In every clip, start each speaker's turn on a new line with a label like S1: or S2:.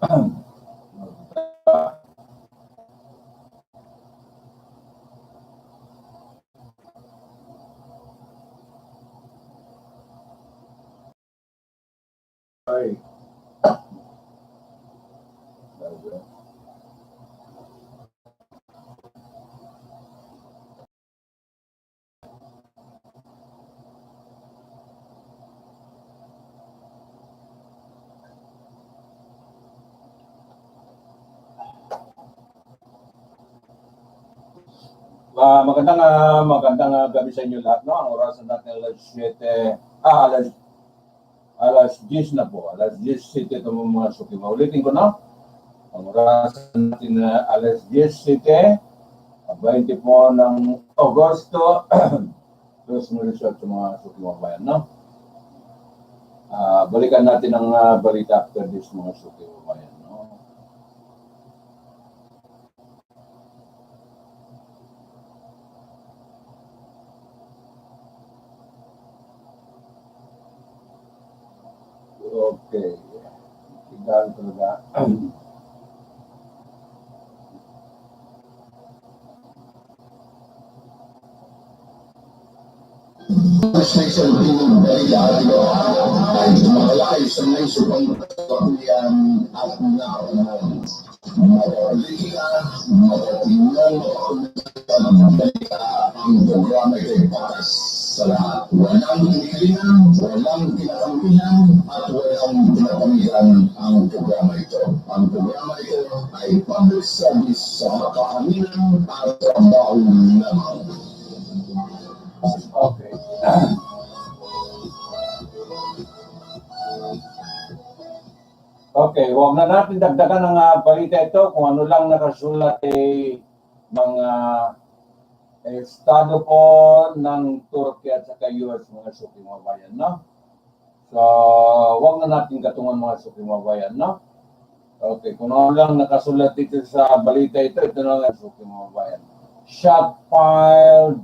S1: Ay. Magandang gabi sa inyo lahat, no? Ang oras natin alas 7, alas 10 na po. Alas 10 ito mga suki. Maulitin ko, no? Ang oras natin alas 10 20 po ng Agosto 2018 mga suki mga bayan, no? Balikan natin ang balita after this mga suki mga bayan, no? Okay. Tinggal talaga.
S2: Station dari Dario ay malaki sa may subang kakulian at naunang mapalikian, mapatingnan, ang programa ito para sa lahat. Walang hinihilingan, walang kinakampihan, at walang pinapamihan ang programa ito. Ang programa ito ay public service sa makaaminan at trabaho lamang.
S1: Okay. Okay, huwag na natin dagdagan ng balita ito kung ano lang nakasulat mga estado po ng Turkey at saka US mga suki mga bayan, no? So, huwag na natin katungan mga suki mga bayan, no? Okay, kung ano lang nakasulat dito sa balita ito na lang suki mga bayan. Shot filed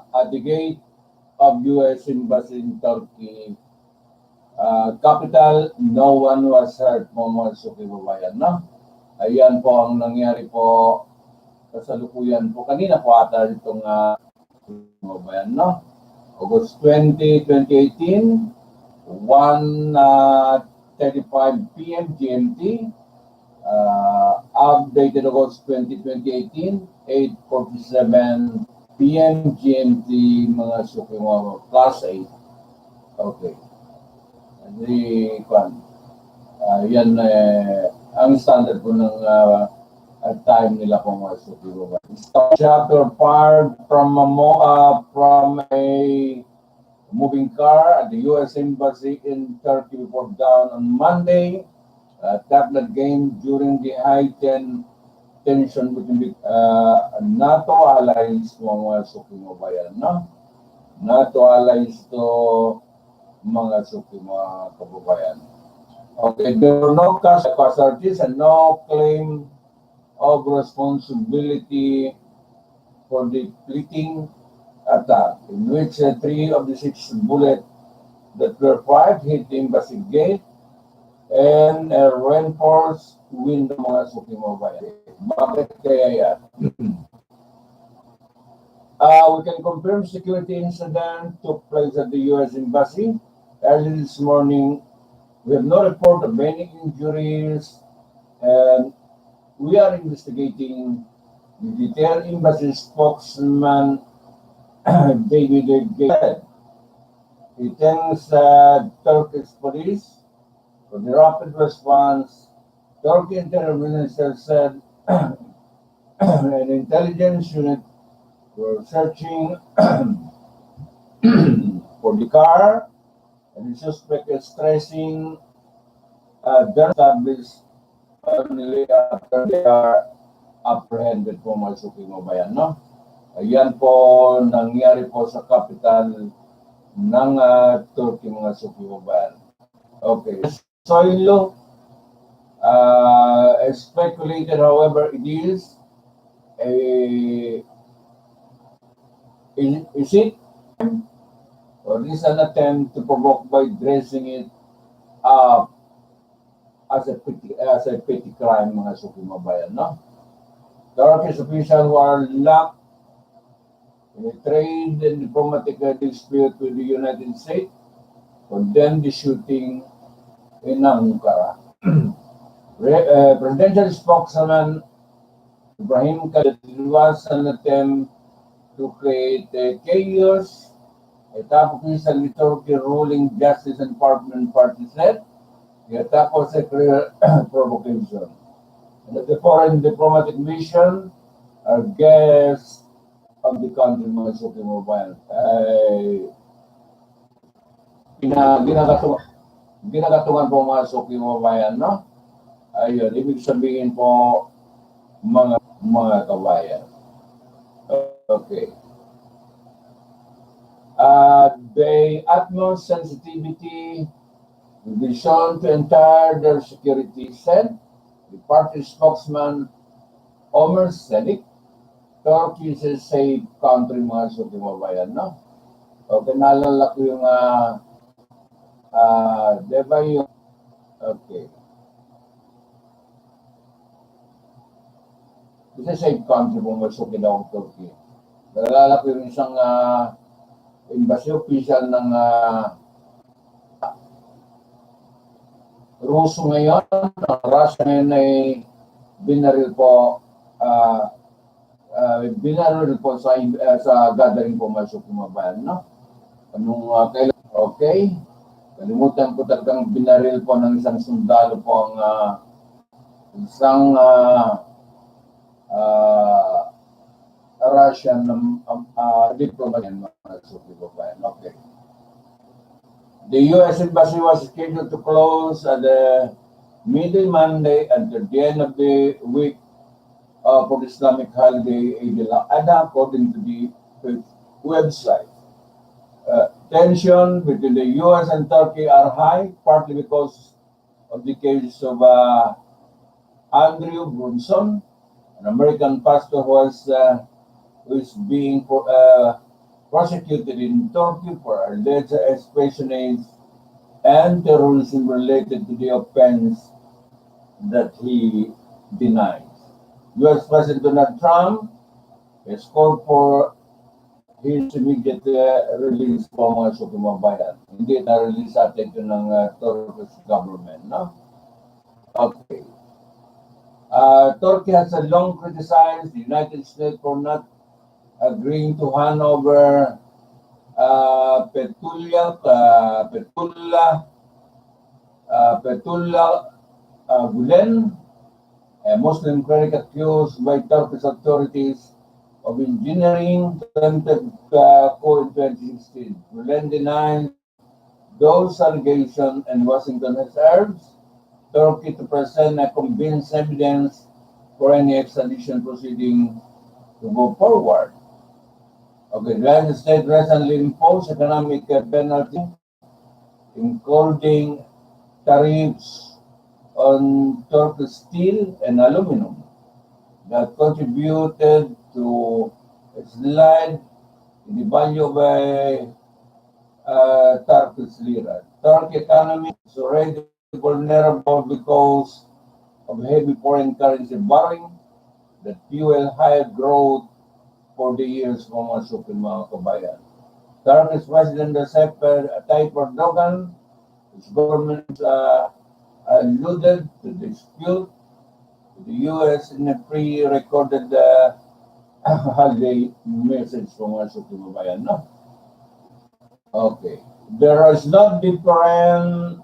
S1: at the gate of US Embassy in Turkey capital, no one was hurt mga suki babayan, no? Ayan po ang nangyari po kasalukuyan po kanina po ata itong babayan, no? August 20, 2018 1:35 p.m. GMT, updated August 20, 2018 8:47 p.m. GMT mga suki mga plus 8. Okay. Yan ang standard po ng time nila po mga suki baba. Chapter fired from a moving car at the U.S. Embassy in Turkey before dawn on Monday. That game during the heightened tension between NATO allies mga suki bayan, no? NATO allies to mga suki mga kababayan. Okay, there were no casualties and no claim of responsibility for the fleeting attack, in which 3 of the 6 bullets that were fired hit the embassy gate and a reinforced window mga suki mga bayan. Bakit kaya yan? We can confirm security incident took place at the U.S. Embassy. Early this morning, we have no report of any injuries, and we are investigating. The detailed embassy spokesman David Gale. He thanks Turkish police for the rapid response. Turkey Interior Minister said an intelligence unit were searching for the car, and the suspect is tracing their established only after they are apprehended po mga suki mga bayan, no? Ayan po nangyari po sa capital ng Turkey mga suki mga bayan. Okay, Soylo speculated, however, it is it or is an attempt to provoke by dressing it up as a petty crime, mga sukimabayan, no? Turkish officials who are locked in a trade and diplomatic dispute with the United States condemned the shooting in Ankara. Presidential spokesman Ibrahim Khalid was an attempt to create chaos. A top official in Turkey ruling Justice and Parliament Party said the attack was a clear provocation. And that the foreign diplomatic mission are guests of the country, mga sukimabayan. Ginagatungan po mga sukimabayan, no? Ayun, ibig sabihin po mga kabayan. Okay. The utmost sensitivity will be shown to ensure their security, said the party spokesman Omer Sedik. Turkey is a safe country, mga sukimabayan, no? Okay, naalala ko yung, diba yung, okay. It's a safe country kung masukin daw ang Turkey. Naalala ko yung isang, embassy official ng Ruso ngayon, Russia ngayon ay binaril po sa gathering po mga sukimabayan, no? Anong kailan? Okay. Kalimutan ko talagang binaril po ng isang sundalo po ang isang Russian diplomat mga sukimabayan. Okay. The U.S. Embassy was scheduled to close at the middle Monday until the end of the week for the Islamic holiday ADLSN, according to the website. Tension between the U.S. and Turkey are high, partly because of the case of Andrew Brunson, an American pastor who is being prosecuted in Turkey for alleged espionage and terrorism related to the offense that he denies. U.S. President Donald Trump has called for his immediate release po mga sukimabayan. Hindi na-release atin ito ng Turkish government, no? Okay. Turkey has long criticized the United States for not agreeing to hand over Fethullah Gulen, a Muslim cleric accused by Turkish authorities of engineering attempted coup in 2016. Gulen denied those allegations, and Washington has urged Turkey to present a convincing evidence for any extradition proceeding to go forward. Okay, the United States recently imposed economic penalty, including tariffs on Turkish steel and aluminum, that contributed to a slide in the value of Turkish lira. Turkey economy is already vulnerable because of heavy foreign currency borrowing that fuel higher growth for the years pumasok yung mga kabayan. Turkish President Recep Tayyip Erdogan, his government alluded to dispute with the U.S. in a pre-recorded holiday message pumasok yung kabayan, no? Okay. There is no difference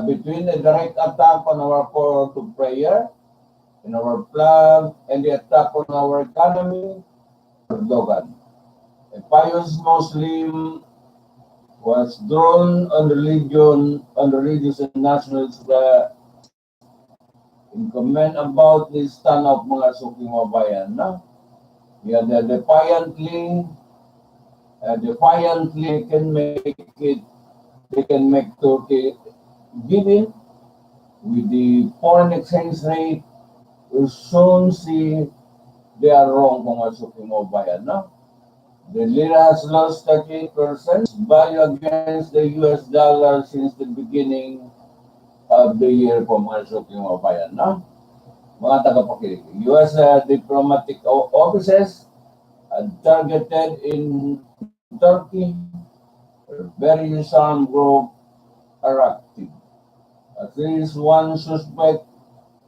S1: between a direct attack on our call to prayer in our flag and the attack on our economy. Erdogan, a pious Muslim, was drawn on religious and nationals in comment about this stand of mga sukimabayan, no? Yeah, defiantly they can make Turkey give in with the foreign exchange rate. We soon see they are wrong kung mga sukimabayan, no? The lira has lost 38% value against the US dollar since the beginning of the year po mga suking mga bayan, no? Mga tagapakinig. US diplomatic offices targeted in Turkey, various armed groups are active. At least one suspect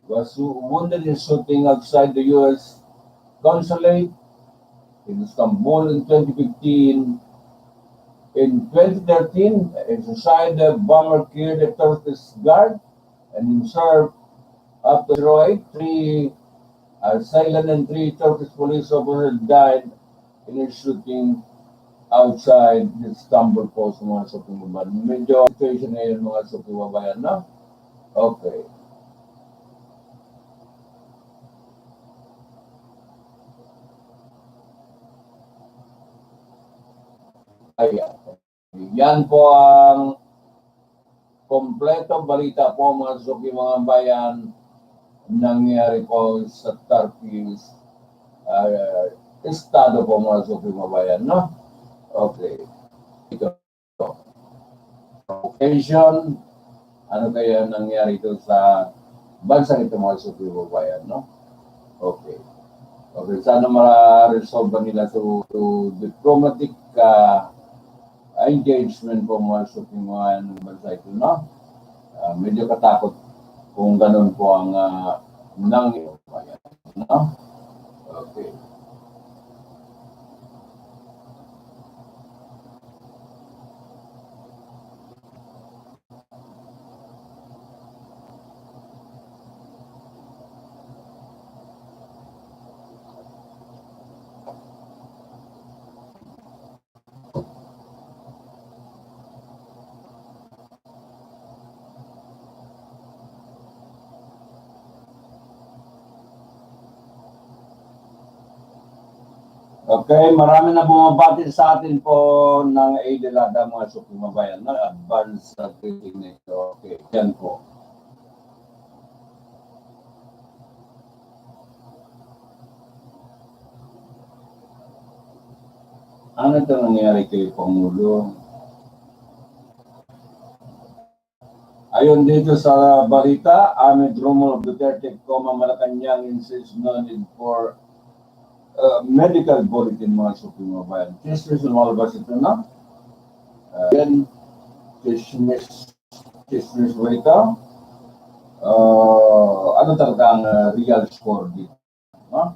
S1: was wounded in shooting outside the US consulate in Istanbul in 2015. In 2013, a suicide bomber killed a Turkish guard and himself after 083 assailant and 3 Turkish police officers died in a shooting outside the Istanbul post mga suking babayan. Medyo situation na yun mga suking babayan, no? Okay. Ayan. Yan po ang kompletong balita po mga suki mga bayan nangyari po sa Turkey's estado po mga suki mga bayan, no? Okay. Ito. Occasion, ano kaya nangyari ito sa bansa ito mga suki mga bayan, no? Okay. Okay, sana ma-resolve nila to diplomatic engagement po mga suking mga ng bansa ito, no? Medyo katakot kung ganun po ang nangyari, no? Okay. Okay, marami na bumabati sa atin po ng ADLSN mga suking mabayan na advance greeting nito. Okay, yan po. Ano ito nangyari kay Pangulo? Ayon dito sa balita, amid rumor of Duterte, Malacanang insists no need for medical bulletin mga suking mabayan. Chismis na malabas ito na. Yan, chismis ba ito? Ano talaga ang real score dito? No?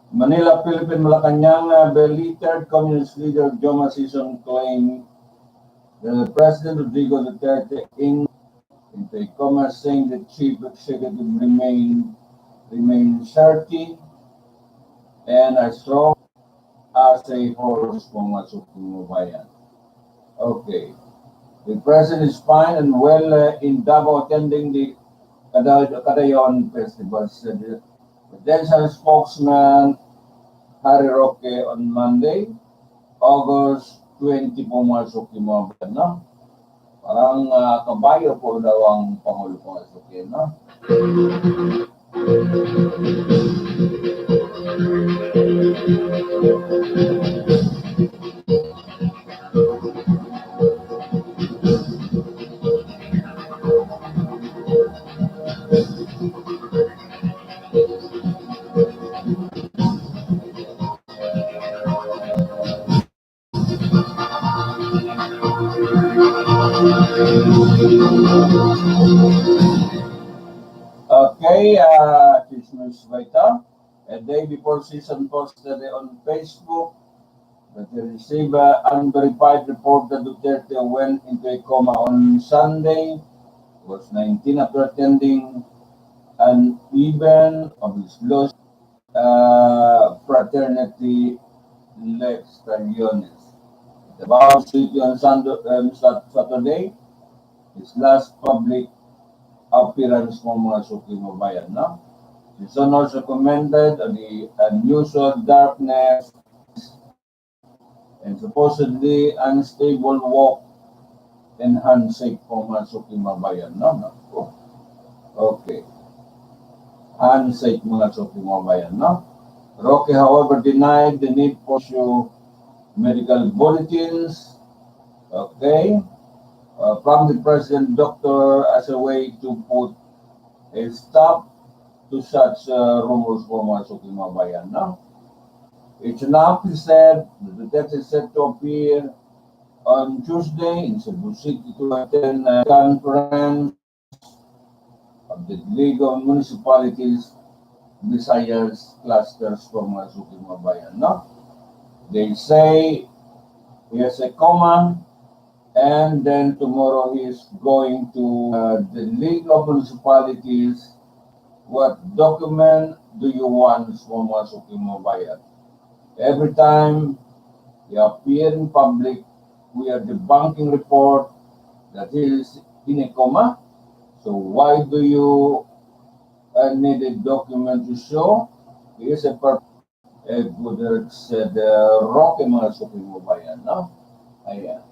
S1: Manila, Philippine, Malacanang, beleaguered communist leader Joma Sison claimed that President Rodrigo Duterte into a comment saying the chief executive remain healthy and as strong as a horse kung masuking mo ba yan. Okay. The president is fine and well in Davao attending the Cadayon Festival, said the presidential spokesman Harry Roque on Monday, August 20 pumasok yung mga ba, no? Parang kabayo po daw ang Pangulo pumasok yun, no? Okay, Christmas Vita. A day before season posted on Facebook that they received an unverified report that Duterte went into a coma on Sunday, was 19 after attending an event of his lost fraternity Lex Taliones. The Davao City on Saturday, his last public appearance ng mga suking mabayan, no? Sison also commented on the unusual darkness and supposedly unstable walk and handshake ng mga suking mabayan, no? Okay. Handshake mga suking mabayan, no? Roque, however, denied the need for issue medical bulletins, okay, from the president doctor as a way to put a stop to such rumors for mga suking mga bayan. No? It's enough, he said, the detective is set to appear on Tuesday in Cebu City to attend a conference of the League of Municipalities Visayas clusters for mga suking mga bayan. No? They say he has a coma, and then tomorrow he is going to the League of Municipalities. What document do you want from mga suking mga bayan? Every time he appear in public, we are debunking report that he is in a coma. So why do you need a document to show he is a good said Roque mga suking mga bayan. No? Ayan.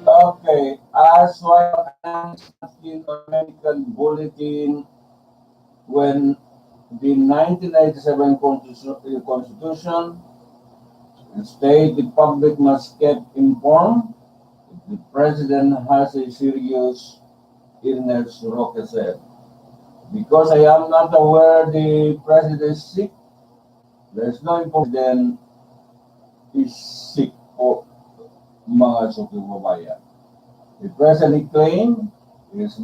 S1: Okay, as well as in a medical bulletin when the 1997 Constitution state the public must get informed if the president has a serious illness, Roque said. Because I am not aware the president is sick, there's no information is sick po mga suking babayan. The president claimed he is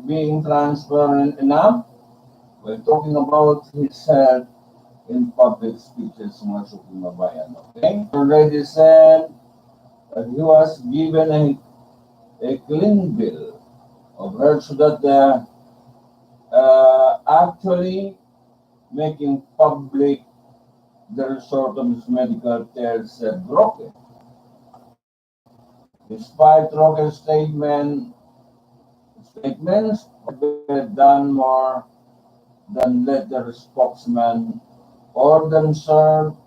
S1: being transparent enough when talking about his health in public speeches mga suking babayan. Okay? Already said that he was given a clean bill of health so that actually making public the result of his medical care, said Roque. Despite Roque's statements have done more than let their spokesman or themselves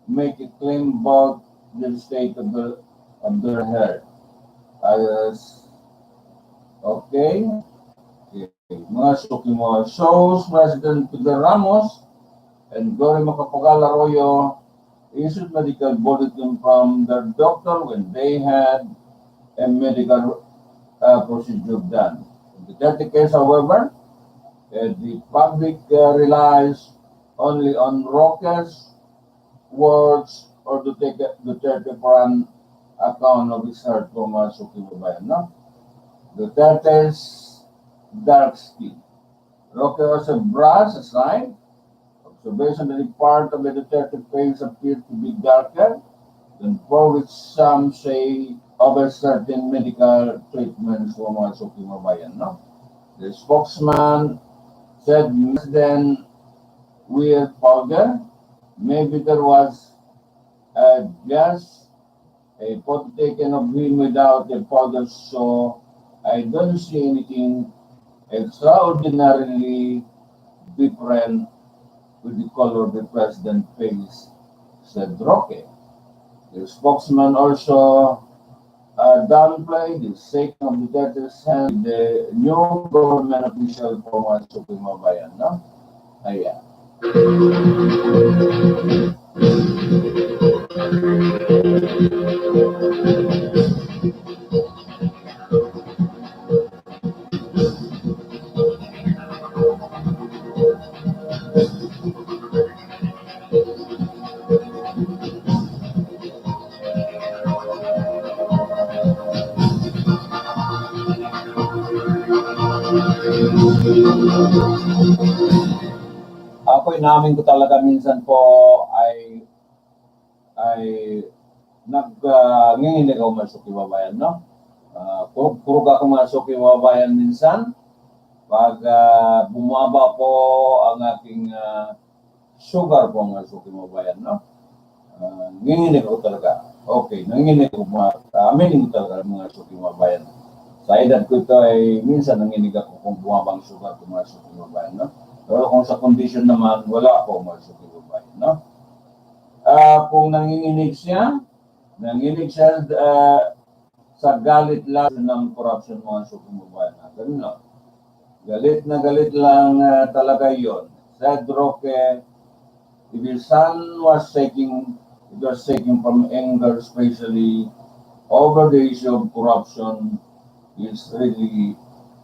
S1: make a claim about the state of their health. Okay. Mga suking mga shows, President Pedro Ramos and Gloria Macapagal Arroyo issued medical bulletin from their doctor when they had a medical procedure done. In the 30 case, however, the public relies only on Roque's words or to take Duterte for an account of his heart from suking babayan. No? Duterte's dark skin. Roque also brush aside observation that the part of the Duterte face appeared to be darker than for which some say over certain medical treatments for mga suking babayan. No? The spokesman said then with powder, maybe there was just a photo taken of him without the powder, so I don't see anything extraordinarily different with the color of the president's face, said Roque. The spokesman also downplayed the sake of the Duterte's hand the new government official for mga suking babayan. No? Ayan. Ako inamin ko talaga minsan po ay nag-nginginig ako mga suking babayan, no? Kurog ako mga suking babayan minsan pag bumaba po ang aking sugar po mga suki mo bayan, no? Nanginginig ako talaga. Okay, nanginginig ako aminin ko talaga mga suki mo bayan. Sa edad ko ito ay minsan nanginginig ako kung bumabang sugar ko mga suki mo bayan, no? Pero kung sa condition naman, wala po mga suki mo bayan, no? Kung nanginginig siya sa galit lang ng corruption mga suki mo bayan. Ganun lang. Galit na galit lang talaga yon. Said Roque, if your son was taking from anger, especially over the issue of corruption, is really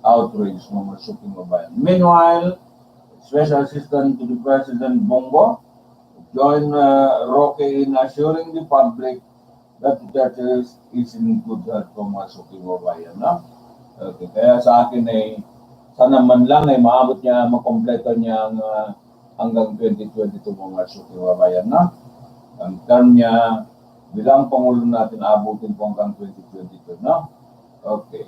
S1: outraged mga suki mo bayan. Meanwhile, Special Assistant to the President Bongo joined Roque in assuring the public that the church is in good health from mga suki mo bayan. No? Okay, kaya sa akin ay sana man lang ay maabot niya, makompleto niya hanggang 2022 mga suki mo bayan. No? Ang term niya bilang Pangulo natin abutin po hanggang 2022. No? Okay.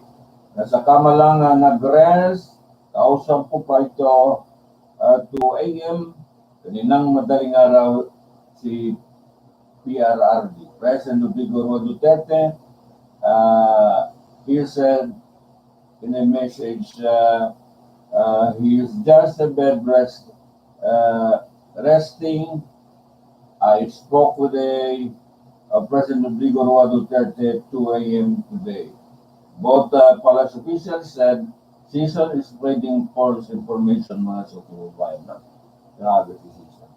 S1: Nasa kama lang nag-rest, kausap ko pa ito 2 a.m. Kaninang madaling araw si PRRD, President Rodrigo Duterte. He said in a message, he is just a bed rest, resting. I spoke with President Rodrigo Duterte at 2 a.m. today. Both palace officials said Season is spreading false information mga suki mo bayan. Grabe si Season.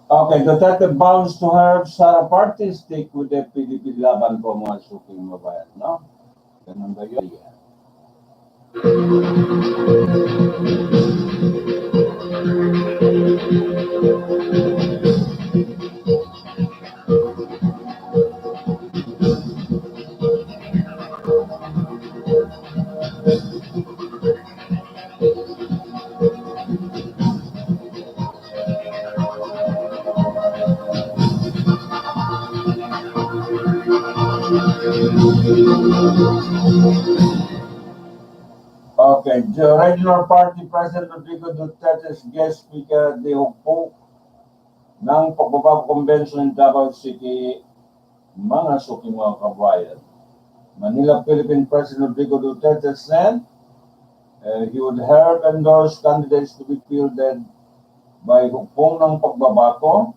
S1: Okay, Duterte bounds to have Sara party stick with the PDP laban po mga suki mo bayan, no? Ganun ba yun? Yeah. Okay, the Regional Party President Rodrigo Duterte's guest speaker, di hugpo ng pagbabago convention in Davao City, mga suki mga kabayan. Manila Philippine President Rodrigo Duterte said he would help endorse candidates to be fielded by hugpong ng pagbabago,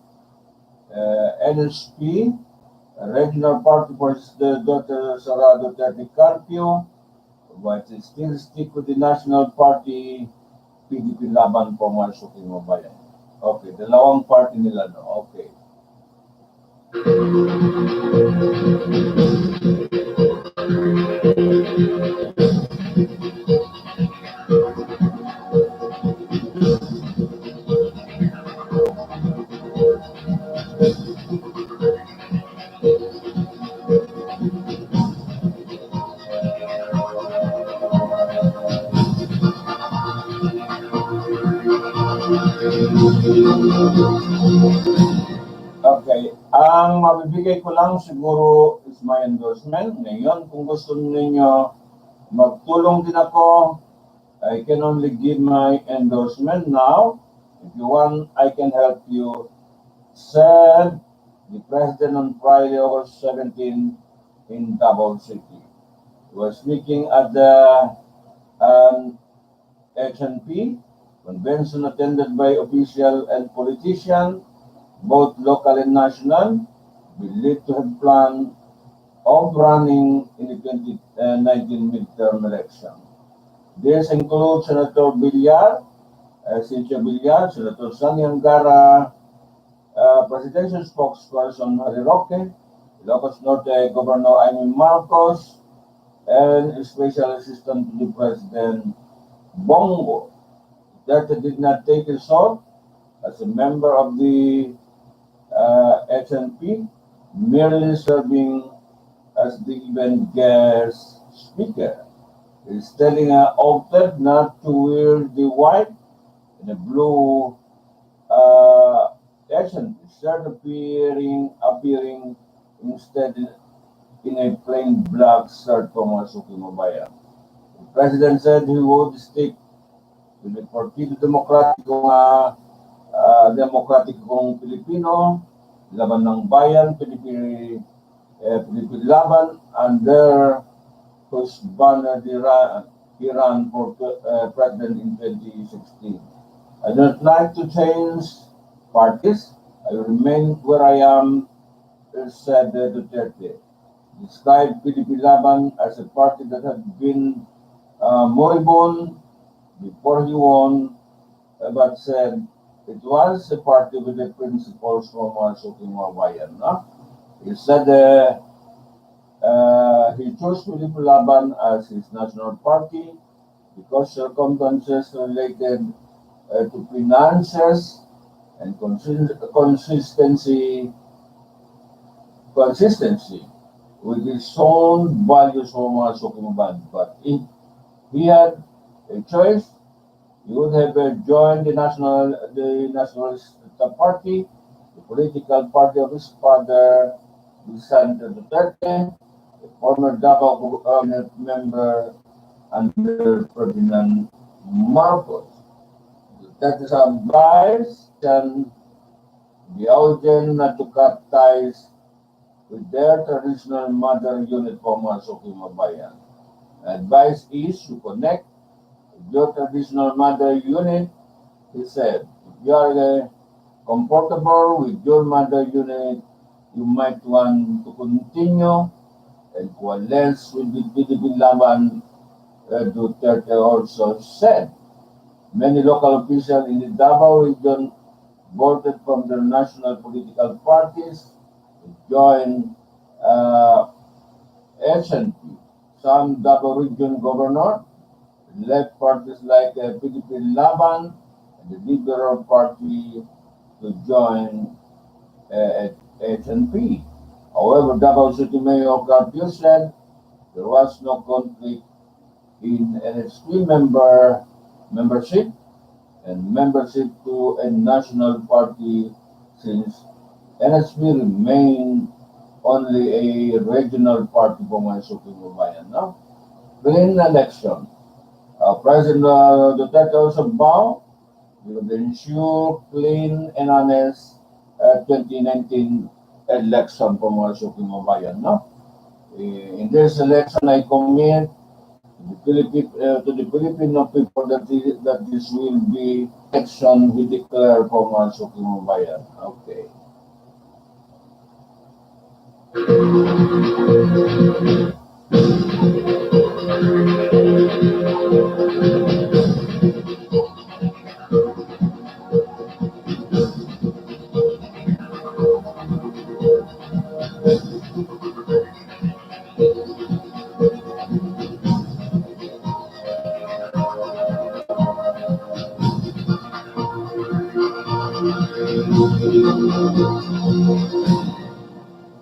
S1: NSP, Regional Party President Dr. Sara Duterte Carpio, but still stick with the National Party, PDP laban po mga suki mo bayan. Okay, dalawang party nila, no? Okay. Okay, ang mabibigay ko lang siguro is my endorsement. Ngayon, kung gusto ninyo magtulong din ako, I can only give my endorsement now. If you want, I can help you. Said the President on Friday, August 17 in Davao City. He was speaking at the HNP convention attended by official and politician, both local and national, believed to have planned of running in the 2019 midterm election. This includes Senator Villar, Cynthia Villar, Senator Sani Angara, Presidential Spokesperson Harry Roque, Ilocos Norte Governor Amy Marcos, and Special Assistant to the President Bongo. That did not take his oath as a member of the HNP, merely serving as the event guest speaker. He's telling opted not to wear the white and the blue HNP shirt, appearing instead in a plain black shirt from Suki Mabaya. The president said he would stick with the Partido Demokratikong Pilipino, Laban ng Bayan, Pilipino Laban, under whose banner he ran for president in 2016. I don't like to change parties. I remain where I am, said Duterte. Described PDP Laban as a party that had been moribund before he won, but said it was a party with the principles from Suki Mabayan. No? He said he chose PDP Laban as his national party because circumstances related to finances and consistency with his own values from Suki Mabayan. But if he had a choice, he would have joined the Nationalist Party, the political party of his father, Vicente Duterte, a former Davao cabinet member under Ferdinand Marcos. Duterte's advice and the audience not to cut ties with their traditional mother unit from Suki Mabayan. Advice is to connect with your traditional mother unit, he said. If you are comfortable with your mother unit, you might want to continue and coalesce with the PDP Laban, Duterte also said. Many local officials in the Davao region voted from their national political parties to join SNP. Some Davao region governor left parties like PDP Laban and the Liberal Party to join HNP. However, Davao City Mayor Carpio said there was no conflict in NSP membership and membership to a national party since NSP remained only a regional party for my Suki Mabayan. No? Clean election. President Duterte also vowed he would ensure clean and honest 2019 election for my Suki Mabayan. No? In this election, I commit to the Filipino people that this will be election we declare for my Suki Mabayan. Okay.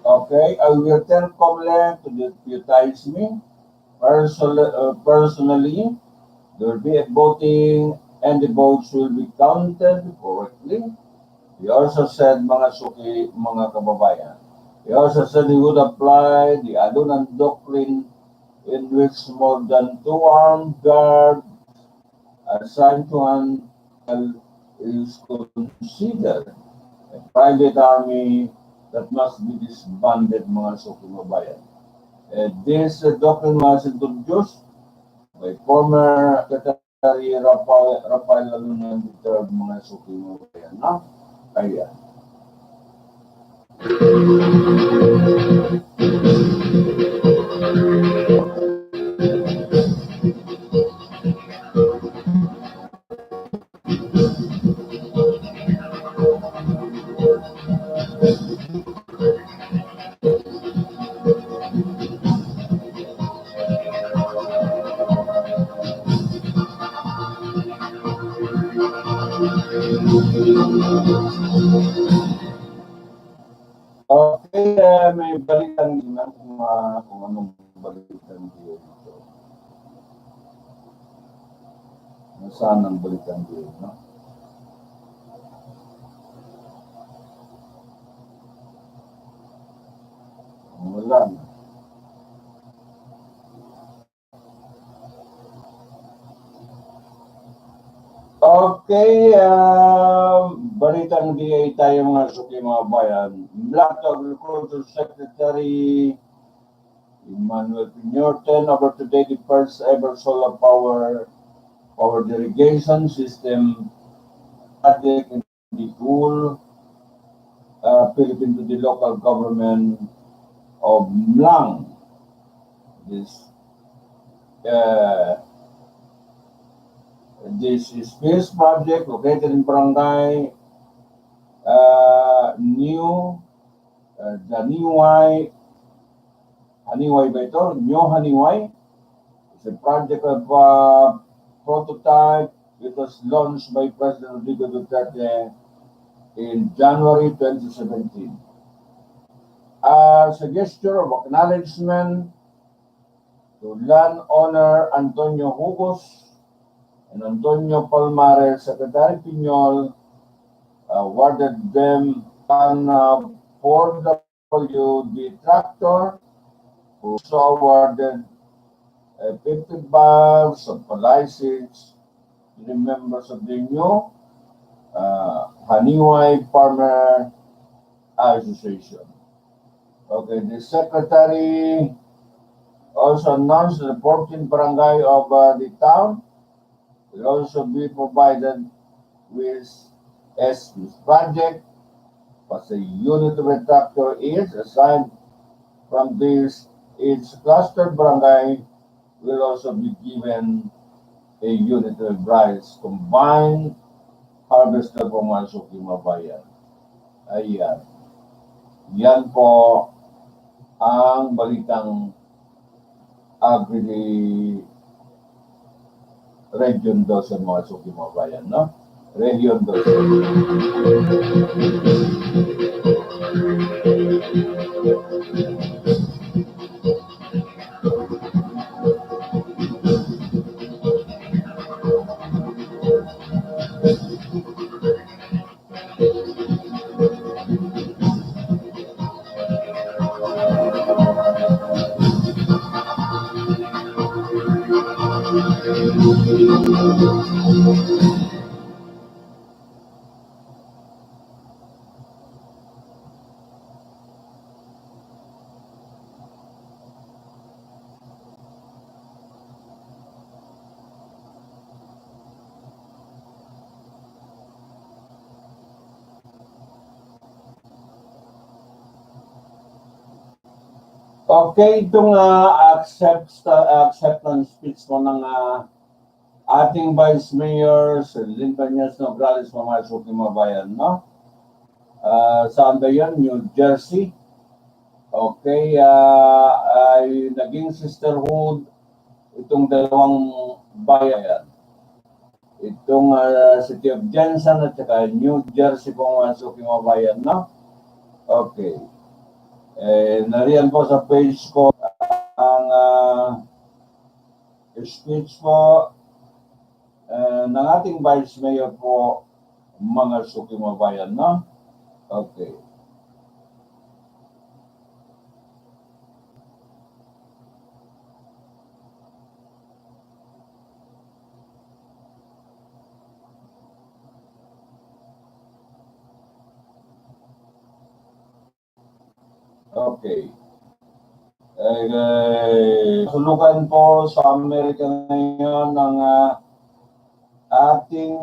S1: Okay, I will tell Comle to deputize me. Personally, there will be a voting and the votes will be counted correctly. He also said, mga suki, mga kababayan, he also said he would apply the Adunan Doctrine in which more than 2 armed guards assigned to handle is considered a private army that must be disbanded, mga suki mabayan. This doctrine was introduced by former Secretary Rafael Lalunan III, mga suki mabayan. No? Kaya. Okay, may balikan din na kung anong balikan din ito. Nasaan ang balikan din, no? Wala na. Okay, balitang DA tayo mga suki mga bayan. Black Agriculture Secretary Emmanuel Pinyorten over today the first ever solar powered irrigation system project in the whole Philippines to the local government of Mlang. This is this project located in Barangay Haniway ba ito? New Haniway. It's a project of prototype. It was launched by President Rodrigo Duterte in January 2017. As a gesture of acknowledgement to landowner Antonio Hugos and Antonio Palmares, Secretary Piñol awarded them an 4WD tractor, who also awarded 50 bags of license to the members of the new Haniway Farmer Association. Okay, the secretary also announced the 14th barangay of the town will also be provided with this project, as a unit of a tractor is assigned from this. Each clustered barangay will also be given a unit of rice combined harvester po mga suki mabayan. Ayan. Yan po ang balitang Agri Region 2 mga suki mabayan, no? Region 2. Okay, itong acceptance speech mo ng ating Vice Mayor, Lynn Banyas Nograles, mga suki mabayan, no? Saan ba yan? New Jersey. Okay, ay naging sisterhood itong dalawang bayan. Itong City of Jensen at saka New Jersey po mga suki mabayan, no? Okay. Nariyan po sa page ko ang speech po ng ating Vice Mayor po, mga suki mabayan, no? Okay. Okay. Sulukan po sa Amerika ngayon ng ating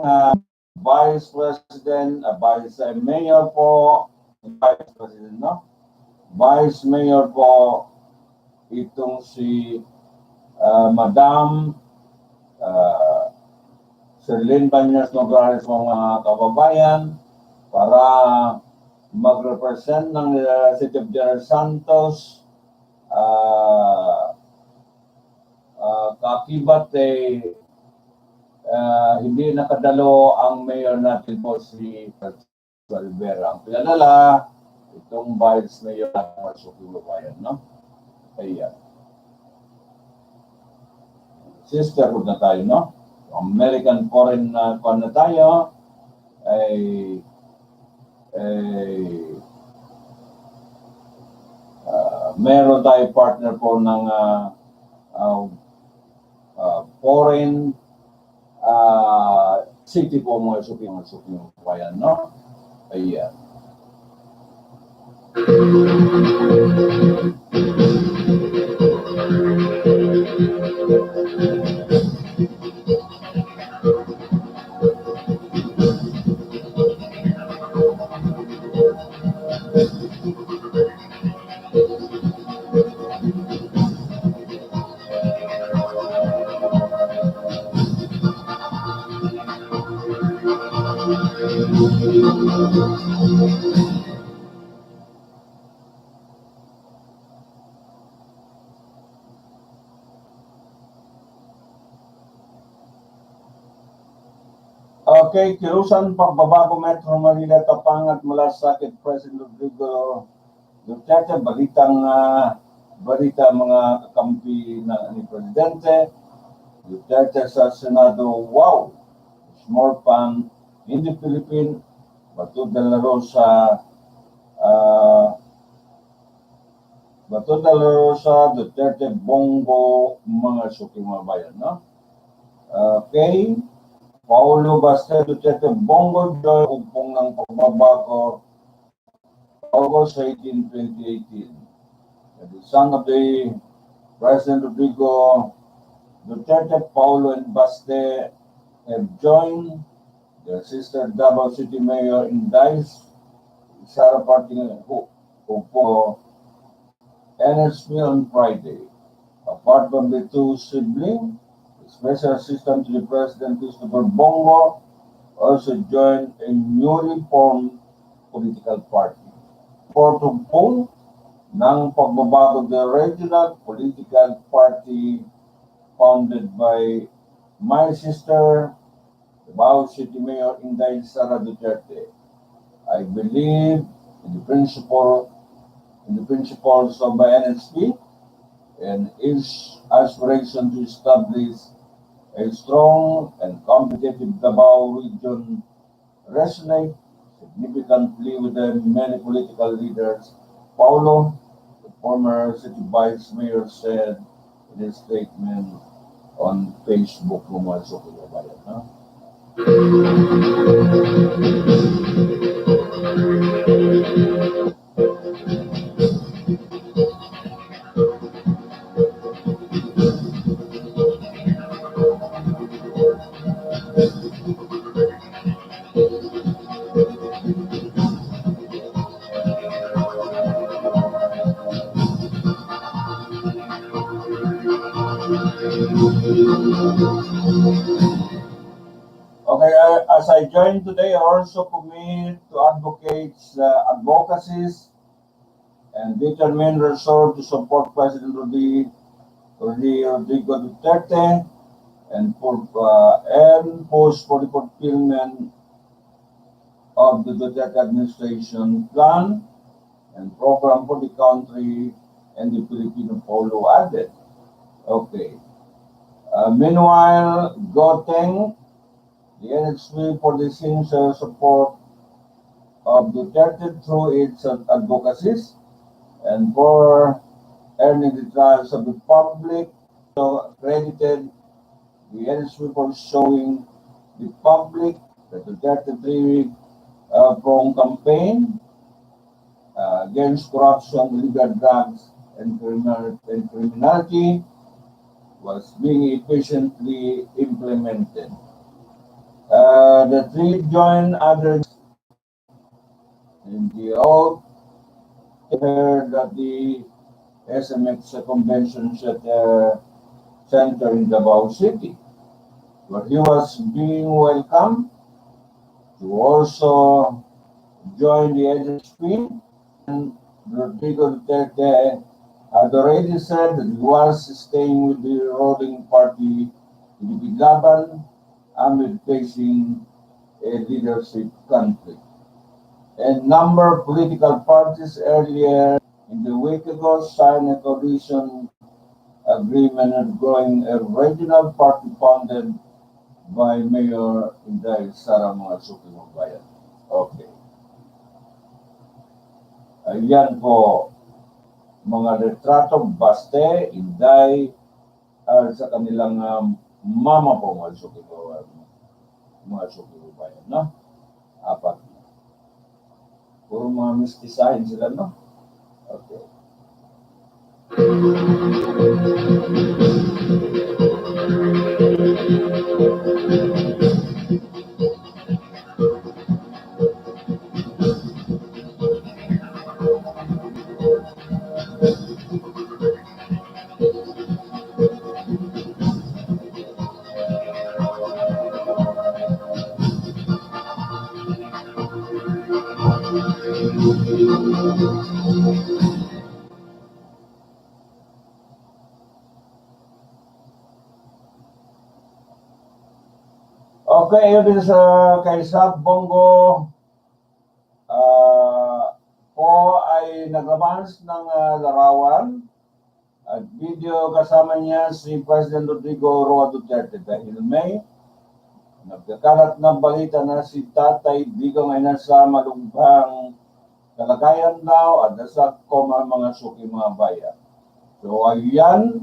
S1: Vice President, Vice Mayor po, Vice President, no? Vice Mayor po, itong si Madam Lynn Banyas Nograles, mga kababayan, para mag-represent ng City of General Santos. Kakibat hindi nakadalo ang mayor natin po si Rivera. Ang pinadala itong Vice Mayor ng Supreme Bayan, no? Ayan. Sisterhood na tayo, no? American foreign na na tayo ay meron tayo partner po ng foreign city po mga Supreme Bayan, no? Ayan. Okay, kilusan pagbabago Metro Manila tapangat mula sa akin President Rodrigo Duterte, balita mga kakampi ni Presidente Duterte sa Senado. Wow, it's more fun in the Philippines. Bato de la Rosa Duterte Bongo mga Supreme Bayan, no? Okay. Paulo Baste Duterte Bongo joy upong ng pagbabago August 18, 2018. The son of the President Rodrigo Duterte, Paulo and Baste have joined their sister Davao City Mayor in Dice, Sara Party upong NSP on Friday. Apart from the two siblings, Special Assistant to the President Christopher Bongo also joined a newly formed political party. Portobong ng pagbabago the regional political party founded by my sister, Davao City Mayor Inday Sara Duterte. I believe in the principles of the NSP and its aspiration to establish a strong and competitive Davao region resonate significantly with the many political leaders. Paulo, the former city vice mayor, said in his statement on Facebook, mga Supreme Bayan, no? Okay, as I join today, I also commit to advocacies and determine resolve to support President Rodrigo Duterte and push for the fulfillment of the Duterte administration plan and program for the country and the Filipino Paulo added. Okay. Meanwhile, Goteng, the NSP for the sincere support of Duterte through its advocacies and for earning the trust of the public, so credited the NSP for showing the public that the Duterte three-pronged campaign against corruption, illegal drugs, and criminality was being efficiently implemented. The three joined others in the oath heard at the SMX Convention Center in Davao City, where he was being welcomed to also join the NSP. And Rodrigo Duterte had already said that he was staying with the ruling party in the Biglaban amid facing a leadership conflict. A number of political parties earlier in the week ago signed a coalition agreement on growing a regional party funded by Mayor Inday Sara mga suki ng bayan. Okay. Ayan po, mga retrato, Baste, Inday, sa kanilang mama po mga suki ng bayan, no? Apat. Puro mga mistisahin sila, no? Okay. Okay, yun din sa kay Sab Bongo po ay naglabas ng larawan at video kasama niya si President Rodrigo Roa Duterte dahil may nagkakalat na balita na si Tatay Digong ay nasa malubhang kalagayan daw at nasa koma mga suki mga bayan. So ayan,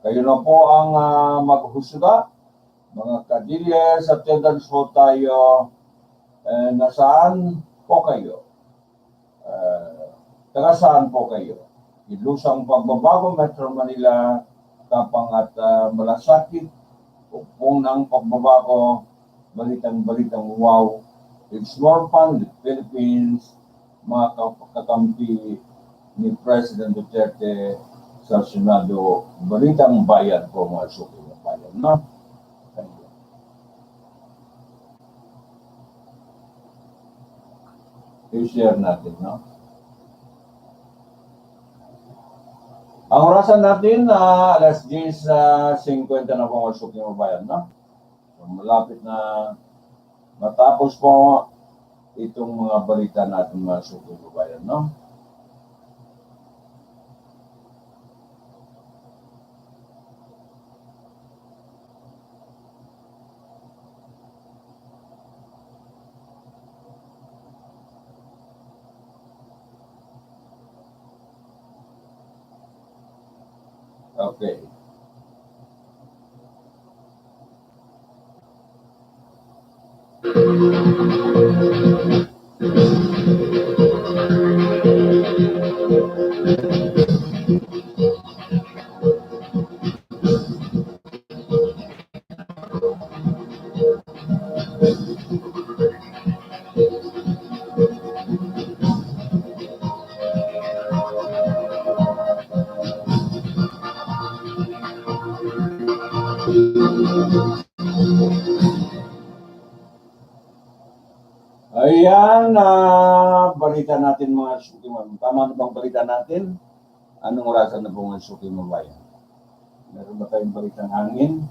S1: kayo na po ang maghusga. Mga kadilyes, attendance po tayo. Nasaan po kayo? Taga saan po kayo? Ilusang pagbabago, Metro Manila, Tapang at Malasakit, Pupong ng pagbabago, balitang wow. It's more fun with Philippines, mga kakampi ni President Duterte sa Senado, balitang bayan po mga suki ng bayan, no? Thank you. I-share natin, no? Ang orasan natin na alas 10:50 na po mga suki ng bayan, no? So, malapit na matapos po itong mga balita natin mga suki ng bayan, no? Okay. Ayan, balita natin mga suki mga. Tama na bang balita natin? Anong orasan na po mga suki mga bayan? Meron ba tayong balitang hangin?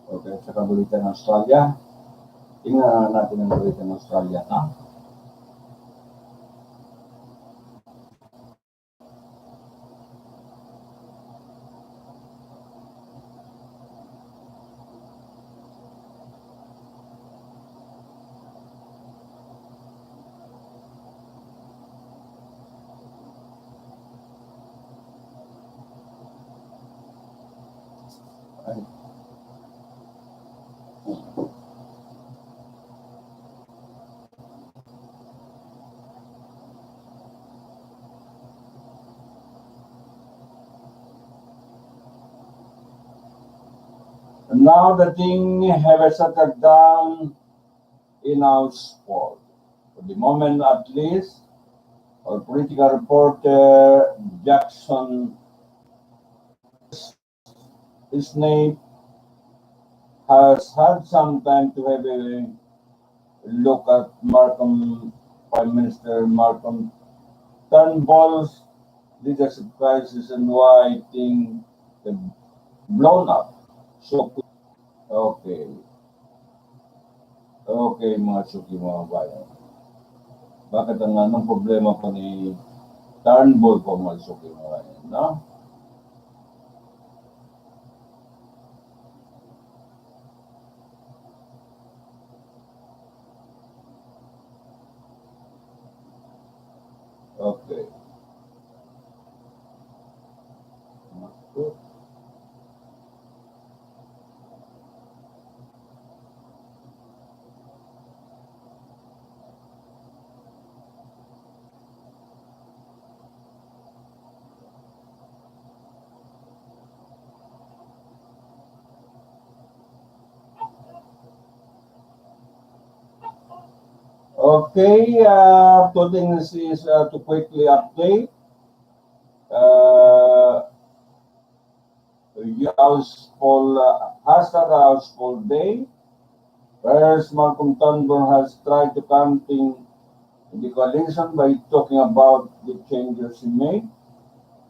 S1: Okay, saka balita ng Australia. Tingnan natin ang balita ng Australia, ha? Ay. Now the thing have settled down in our sport. For the moment at least, our political reporter Jackson Snape has had some time to have a look at Prime Minister Malcolm Turnbull's leadership crisis and why things have blown up so quickly. Okay. Okay, mga suki mga bayan. Bakit ang anong problema po ni Turnbull po Malsuki mo ngayon, no? Okay. Okay, two things is to quickly update. Hashtag Household Day. Whereas Malcolm Turnbull has tried to counting the coalition by talking about the changes he made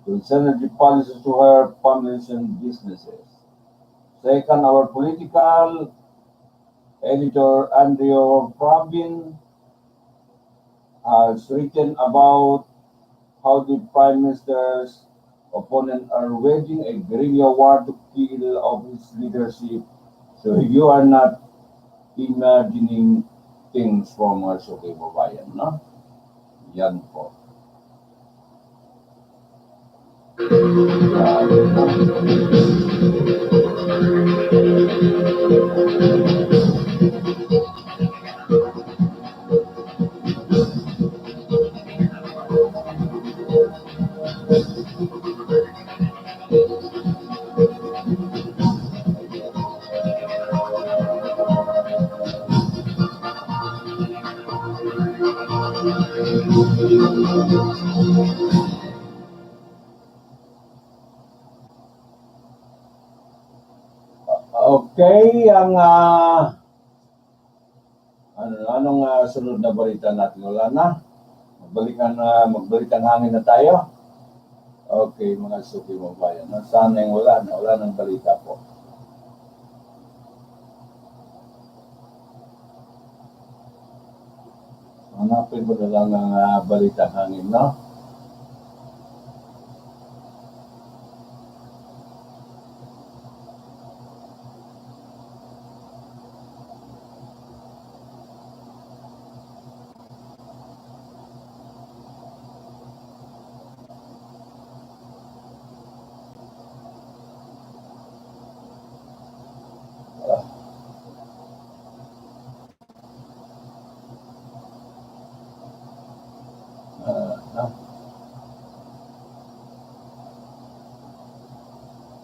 S1: to its energy policies to her families and businesses. Second, our political editor Andrew Probin has written about how the Prime Minister's opponents are waging a guerrilla war to kill off his leadership. So you are not imagining things from our Suki Babayan, no? Yan po. Okay, ang anong sunod na balita natin? Wala na? Magbalikan hangin na tayo? Okay, mga Suki Babayan. Sana yung wala ng balita po. Hanapin mo na lang ang balita hangin, no?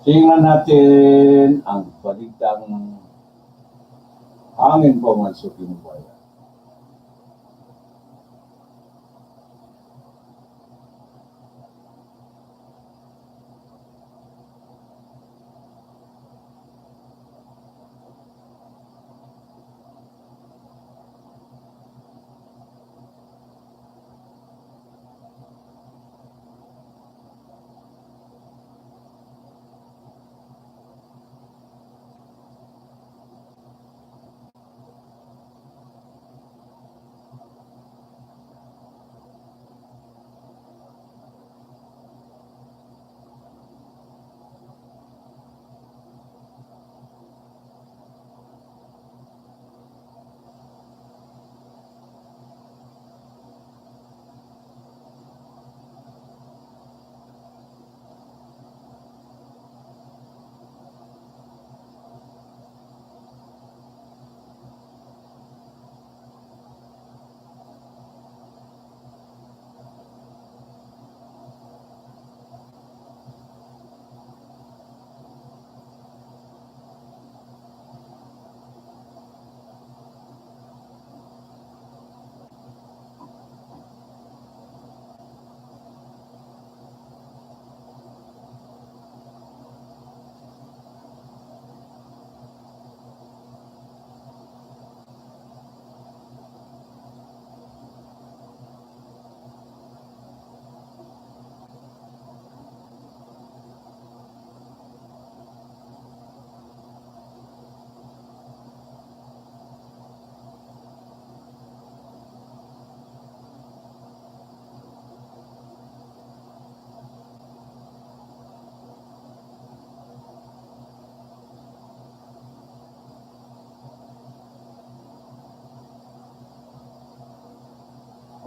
S1: Tingnan natin ang balitang hangin po mga Suki Babayan.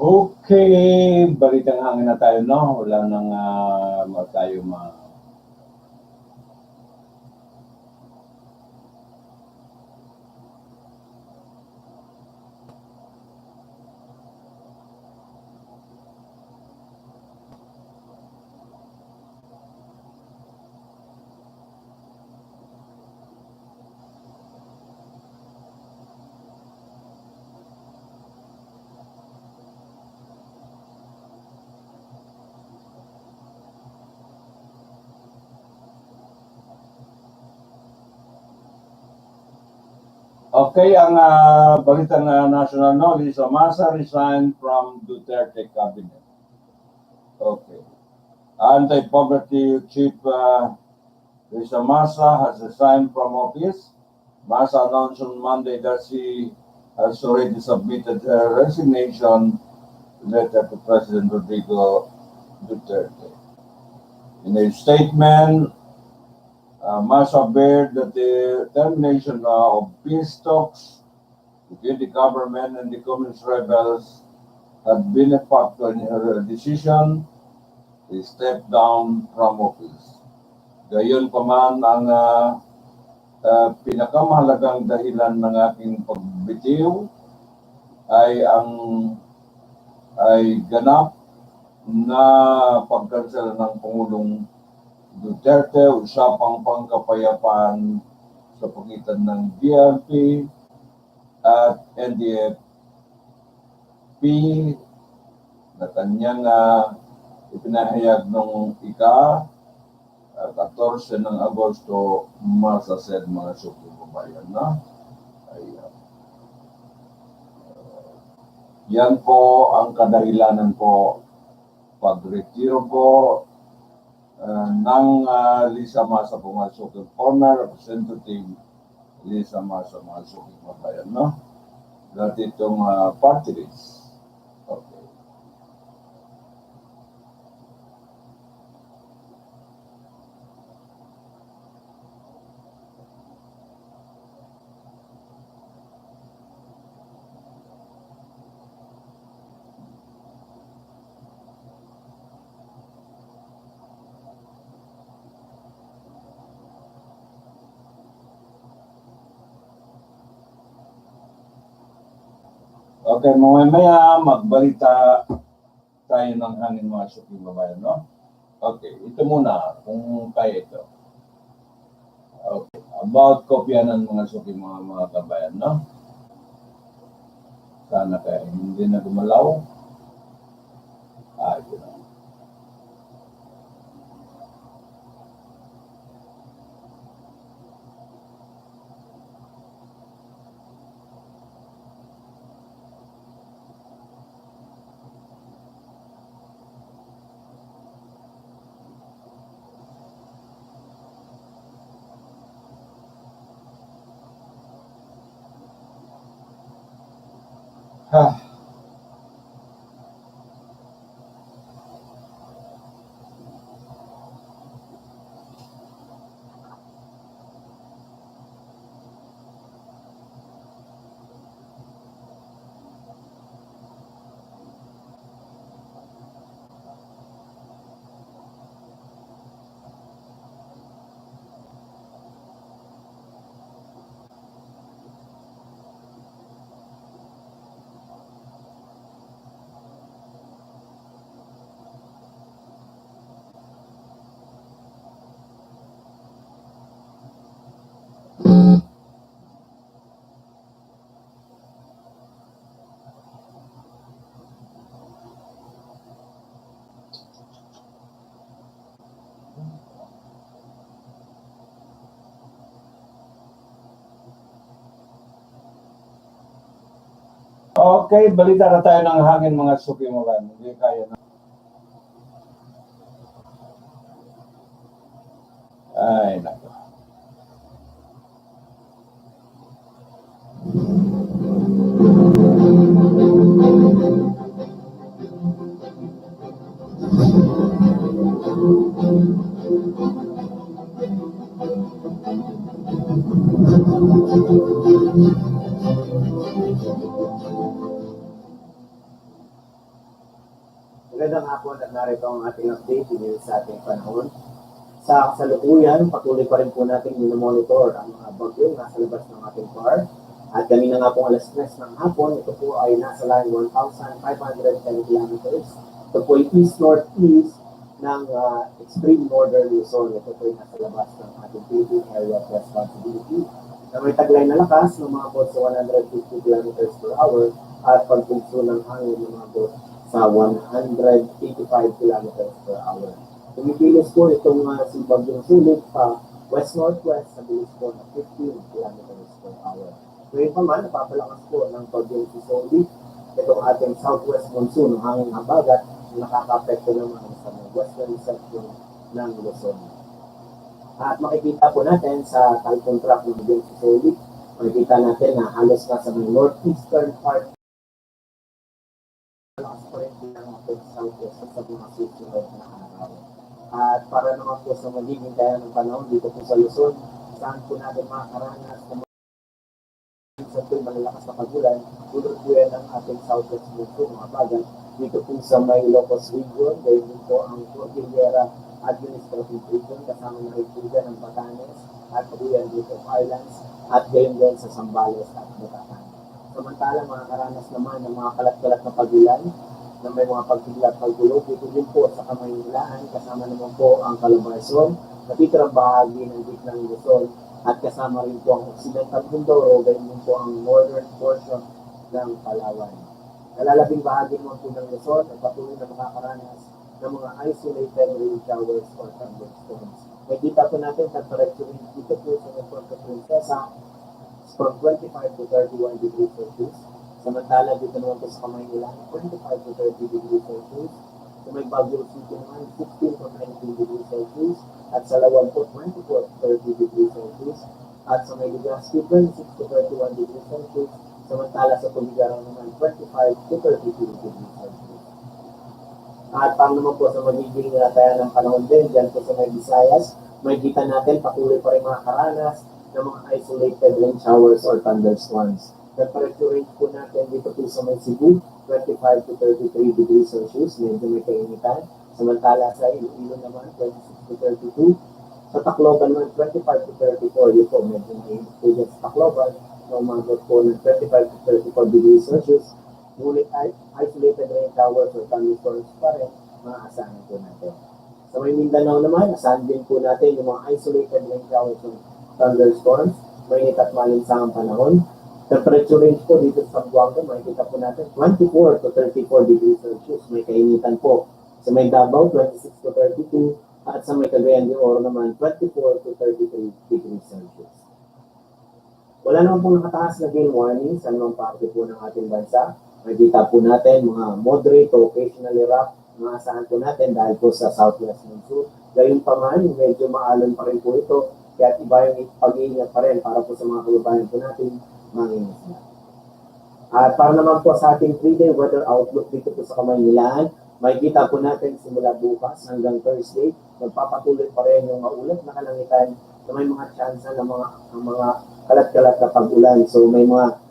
S1: Okay, balitang hangin na tayo, no? Wala nang tayo Okay, ang balita na national, no? Lisa Masa resigned from Duterte cabinet. Okay. Anti-poverty chief Lisa Masa has resigned from office. Masa announced on Monday that she has already submitted her resignation letter to President Rodrigo Duterte. In a statement, Masa averred that the termination of peace talks between the government and the communist rebels had been a factor in her decision to step down from office. Gayon pa man, ang pinakamahalagang dahilan ng aking pagbitiw ay ganap na pagkansela ng Pangulong Duterte, usapang pangkapayapaan sa pagitan ng DRP at NDFP na kanyang ipinahayag noong 14 ng Agosto, masasaid mga sukibabayan na. Yan po ang kadahilanan po pagretiro po ng Lisa Masa pumasok, former representative Lisa Masa pumasok mabayan, no? Dati itong party list. Okay. Okay, mamaya magbalita tayo ng hangin mga suking babayan, no? Okay, ito muna, kung kaya ito. Okay, about kopyanan mga suking mga kabayan, no? Sana kaya hindi na gumalaw. Ito na. Okay, balita na tayo ng hangin mga suking babayan. Hindi kaya na. Ay, nako.
S3: Magandang hapon at narito ang ating update din sa ating panahon. Sa kasalukuyan, patuloy pa rin po natin minomonitor ang mga bagyo nasa labas ng ating car. At kanina nga pong alas 3 ng hapon, ito po ay nasa line 1,510 kilometers. Ito po ay east-northeast ng extreme northern Luzon. Ito po ay nasa labas ng ating Philippine Area of Responsibility na may taglay na lakas ng mga bot sa 150 kilometers per hour at pagpugso ng hangin ng mga bot sa 185 kilometers per hour. Tumikilos po itong si Bagyong Sulit pa west-northwest sa bilis po na 15 kilometers per hour. Ngayon pa man, napapalakas po ng Bagyong Sulit itong ating southwest monsoon, ng hangin habagat na nakaka-apekto naman sa western section ng Luzon. At makikita po natin sa talcon track ng Bagyong Sulit, makikita natin na halos nasa northeastern part malakas pa rin din ang ating southwest sa mga susunod na araw. At para naman po sa magiging kaya ng panahon dito po sa Luzon, saan po natin makakaranas na minsan po yung malalakas na pagulan, tulad po yan ang ating southwest monsoon, mga bagat. Dito po sa may Ilocos region, dahil din po ang Cordillera Administrative Region, kasama na rin po dyan ang Batanes at po yan dito Islands, at gayon din sa Zambales at Batanes. Samantala, makakaranas naman ng mga kalat-kalat na pagulan na may mga pagtiglat pagulog. Ito din po sa Kamaynilaan, kasama naman po ang Calabarzon, natitirang bahagi ng gitnang Luzon, at kasama rin po ang Occidental Mindoro, gayon din po ang northern portion ng Palawan. Nalalabing bahagi naman po ng Luzon ay patuloy na makakaranas ng mga isolated rain showers or thunderstorms. Nakikita po natin temperature dito po sa Metro Princesa from 25 to 31 degrees Celsius. Samantala dito naman po sa Kamaynilaan, 25 to 30 degrees Celsius. Sa may Baguio City naman, 16 to 19 degrees Celsius. At sa Lawan po, 24 to 30 degrees Celsius. At sa may Legazpi, 26 to 31 degrees Celsius. Samantala sa Tubigaran naman, 25 to 32 degrees Celsius. At pang naman po sa magiging kaya ng panahon din, dyan po sa may Visayas, may kita natin patuloy pa rin mga karanas ng mga isolated rain showers or thunderstorms. Temperature range po natin dito po sa may Cebu, 25 to 33 degrees Celsius, medyo may kainitan. Samantala sa Iloilo naman, 26 to 32. Sa Tacloban naman, 25 to 34. Dito po, medyo may init sa Tacloban. Umabot po ng 25 to 34 degrees Celsius. Ngunit isolated rain showers or thunderstorms pa rin, maaasahan po natin. Sa may Mindanao naman, asahan din po natin yung mga isolated rain showers or thunderstorms, mainit at malinsangang panahon. Temperature range po dito sa Zamboanga, makikita po natin 24 to 34 degrees Celsius, may kainitan po. Sa may Davao, 26 to 32, at sa may Cagayan de Oro naman, 24 to 33 degrees Celsius. Wala naman pong nakataas na gale warning sa anumang parte po ng ating bansa. Makikita po natin mga moderate to occasionally rough, maasahan po natin dahil po sa southwest monsoon. Gayun pa man, medyo maalon pa rin po ito, kaya iba yung pag-iingat pa rin para po sa mga kababayan po natin manginis na. At para naman po sa ating 3-day weather outlook dito po sa Kamaynilaan, makikita po natin simula bukas hanggang Thursday, magpapatuloy pa rin yung maulap na kalangitan na may mga chance ng mga kalat-kalat na pag-ulan. So may mga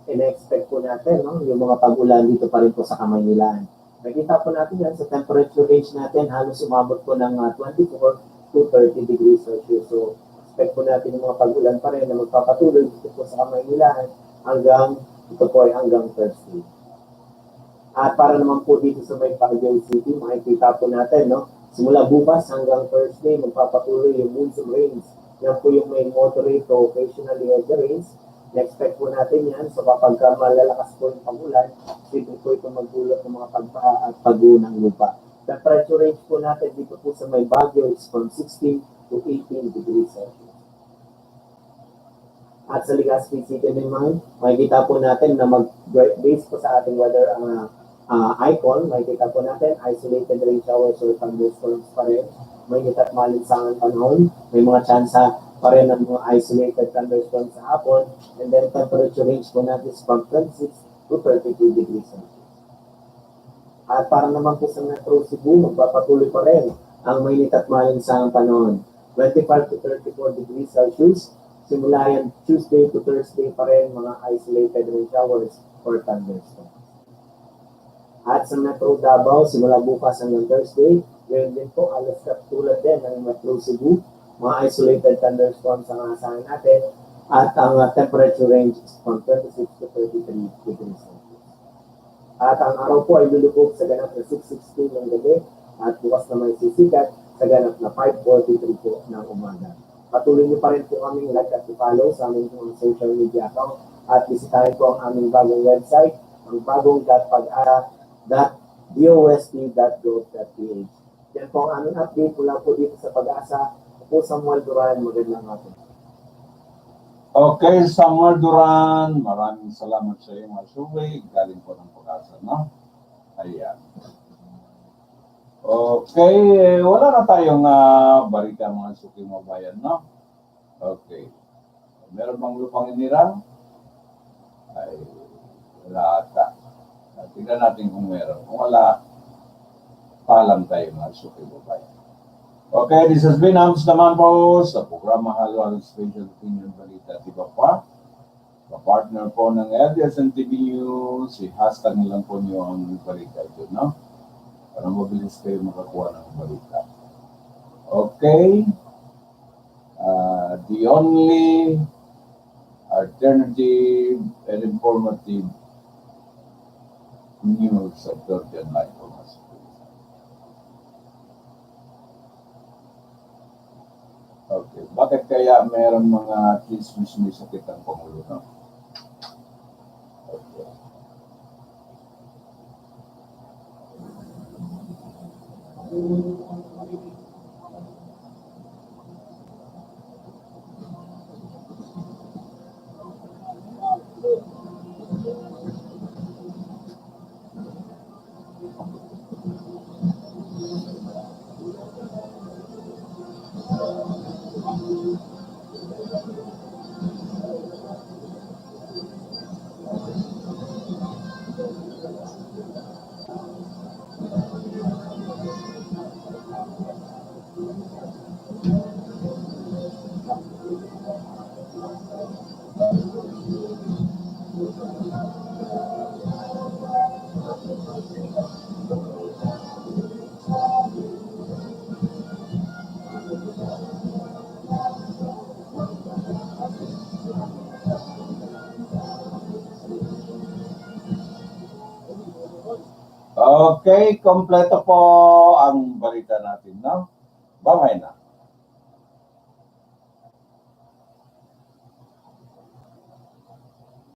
S3: in-expect po natin, no? Yung mga pag-ulan dito pa rin po sa Kamaynilaan. Makikita po natin yan sa temperature range natin, halos umabot po ng 24 to 30 degrees Celsius. So expect po natin yung mga pag-ulan pa rin na magpapatuloy dito po sa Kamaynilaan hanggang ito po ay hanggang Thursday. At para naman po dito sa may Baguio City, makikita po natin, no? Simula bukas hanggang Thursday, magpapatuloy yung monsoon rains. Yan po yung may moderate to occasionally heavy rains. Na-expect po natin yan. So kapag malalakas po yung pag-ulan, sige po ito magdulot ng mga pagbaha at pag-uho ng lupa. Temperature range po natin dito po sa may Baguio is from 16 to 18 degrees Celsius. At sa Legazpi City naman, makikita po natin na mag-base po sa ating weather icon, makikita po natin isolated rain showers or thunderstorms pa rin. Mainit at malinsangang panahon, may mga tsansa pa rin ng mga isolated thunderstorms sa hapon, and then temperature range po natin is from 26 to 32 degrees Celsius. At para naman po sa Metro Cebu, magpapatuloy pa rin ang mainit at malinsangang panahon. 25 to 34 degrees Celsius, simula yan Tuesday to Thursday pa rin mga isolated rain showers or thunderstorms. At sa Metro Davao, simula bukas hanggang Thursday, ngayon din po, alas katulad din ng Metro Cebu, mga isolated thunderstorms ang asahan natin, at ang temperature range is from 26 to 33 degrees Celsius. At ang araw po ay lulubog sa ganap na 6:16 ng gabi, at bukas na may sisikat sa ganap na 5:43 po ng umaga. Patuloy niyo pa rin po kaming like at follow sa aming social media account, at bisitahin po ang aming bagong website, ang bagong.pag-asa.dost.gov.ph. Yan po ang aming update mula po dito sa Pag-asa. Po Samuel Duran, magandang hapon.
S1: Okay, Samuel Duran, maraming salamat sa iyo, mga survey. Galing po ng Pag-asa, no? Ayan. Okay, wala na tayong balita mga suking mabayan, no? Okay. Meron bang lupang inirang? Ay, wala ata. Tignan natin kung meron. Kung wala, paalam tayo mga suking mabayan. Okay, this has been Hams naman po sa programa Halo Special Opinion Balita. Diba pa? Partner po ng ADLSN TV News. I-hashtag nilang po niyo ang balita ito, no? Para mabilis kayo makakuha ng balita. Okay. The only alternative and informative news of Georgian life for us. Okay. Bakit kaya meron mga chismis may sakit ang Pangulo, no? Okay. Okay, kompleto po ang balita natin, no? Bye-bye na.